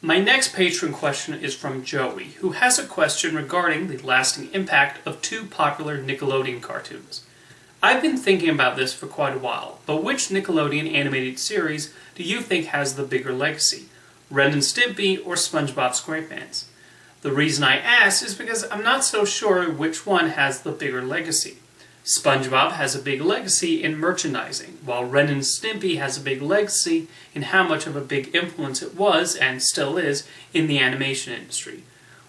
My next patron question is from Joey, who has a question regarding the lasting impact of two popular Nickelodeon cartoons. I've been thinking about this for quite a while, but which Nickelodeon animated series do you think has the bigger legacy? Ren and Stimpy or SpongeBob SquarePants? The reason I ask is because I'm not so sure which one has the bigger legacy. SpongeBob has a big legacy in merchandising, while Ren and Stimpy has a big legacy in how much of a big influence it was, and still is, in the animation industry.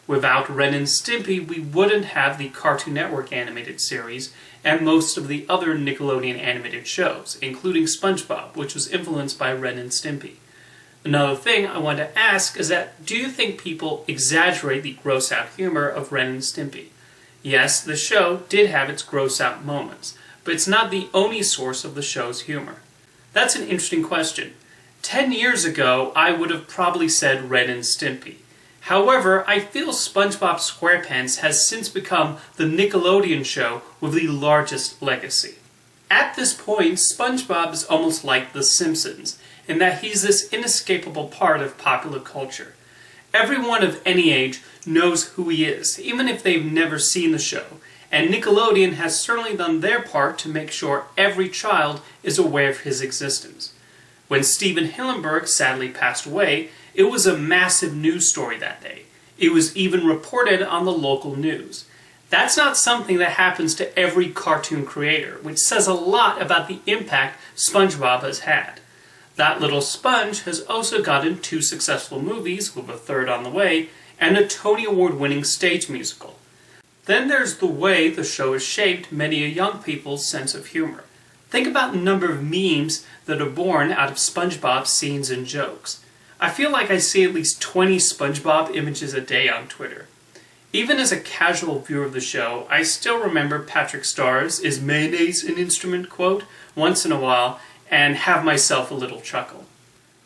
Without Ren and Stimpy, we wouldn't have the Cartoon Network animated series and most of the other Nickelodeon animated shows, including SpongeBob, which was influenced by Ren and Stimpy. Another thing I want to ask is that, do you think people exaggerate the gross-out humor of Ren and Stimpy? Yes, the show did have its gross-out moments, but it's not the only source of the show's humor. That's an interesting question. 10 years ago, I would have probably said Ren and Stimpy. However, I feel SpongeBob SquarePants has since become the Nickelodeon show with the largest legacy. At this point, SpongeBob is almost like The Simpsons, in that he's this inescapable part of popular culture. Everyone of any age knows who he is, even if they've never seen the show, and Nickelodeon has certainly done their part to make sure every child is aware of his existence. When Steven Hillenburg sadly passed away, it was a massive news story that day. It was even reported on the local news. That's not something that happens to every cartoon creator, which says a lot about the impact SpongeBob has had. That Little Sponge has also gotten 2 successful movies, with a third on the way, and a Tony Award-winning stage musical. Then there's the way the show has shaped many a young people's sense of humor. Think about the number of memes that are born out of SpongeBob scenes and jokes. I feel like I see at least 20 SpongeBob images a day on Twitter. Even as a casual viewer of the show, I still remember Patrick Starr's "Is mayonnaise an instrument?" quote once in a while, and have myself a little chuckle.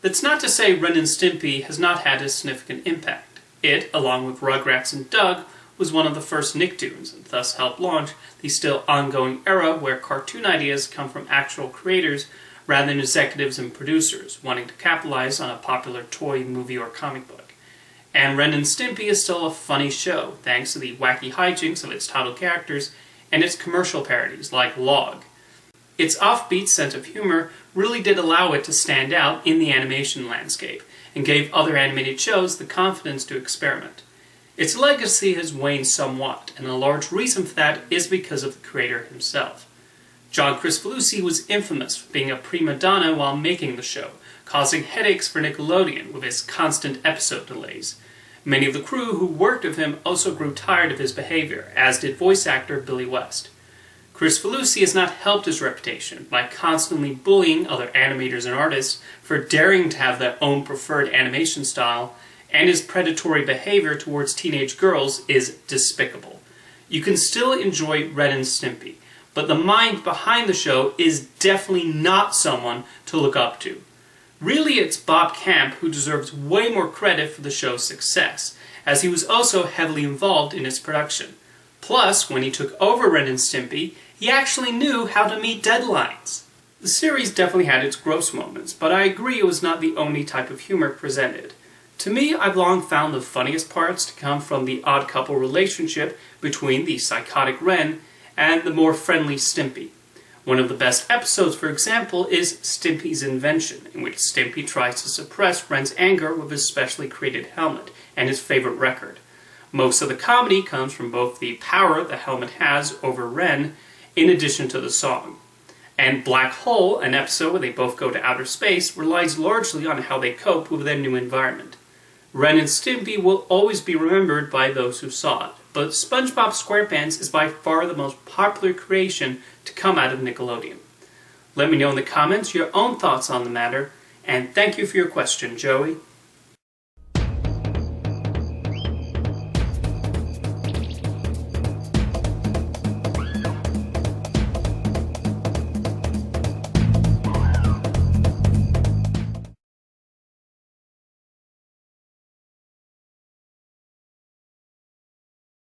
That's not to say Ren and Stimpy has not had a significant impact. It, along with Rugrats and Doug, was one of the first Nicktoons, and thus helped launch the still ongoing era where cartoon ideas come from actual creators rather than executives and producers wanting to capitalize on a popular toy, movie, or comic book. And Ren and Stimpy is still a funny show, thanks to the wacky hijinks of its title characters and its commercial parodies, like Log. Its offbeat sense of humor really did allow it to stand out in the animation landscape, and gave other animated shows the confidence to experiment. Its legacy has waned somewhat, and a large reason for that is because of the creator himself. John Kricfalusi was infamous for being a prima donna while making the show, causing headaches for Nickelodeon with his constant episode delays. Many of the crew who worked with him also grew tired of his behavior, as did voice actor Billy West. Kricfalusi has not helped his reputation by constantly bullying other animators and artists for daring to have their own preferred animation style, and his predatory behavior towards teenage girls is despicable. You can still enjoy Ren and Stimpy, but the mind behind the show is definitely not someone to look up to. Really, it's Bob Camp who deserves way more credit for the show's success, as he was also heavily involved in its production. Plus, when he took over Ren and Stimpy, he actually knew how to meet deadlines. The series definitely had its gross moments, but I agree it was not the only type of humor presented. To me, I've long found the funniest parts to come from the odd couple relationship between the psychotic Ren and the more friendly Stimpy. One of the best episodes, for example, is Stimpy's Invention, in which Stimpy tries to suppress Ren's anger with his specially created helmet and his favorite record. Most of the comedy comes from both the power the helmet has over Ren, in addition to the song. And Black Hole, an episode where they both go to outer space, relies largely on how they coped with their new environment. Ren and Stimpy will always be remembered by those who saw it, but SpongeBob SquarePants is by far the most popular creation to come out of Nickelodeon. Let me know in the comments your own thoughts on the matter, and thank you for your question, Joey.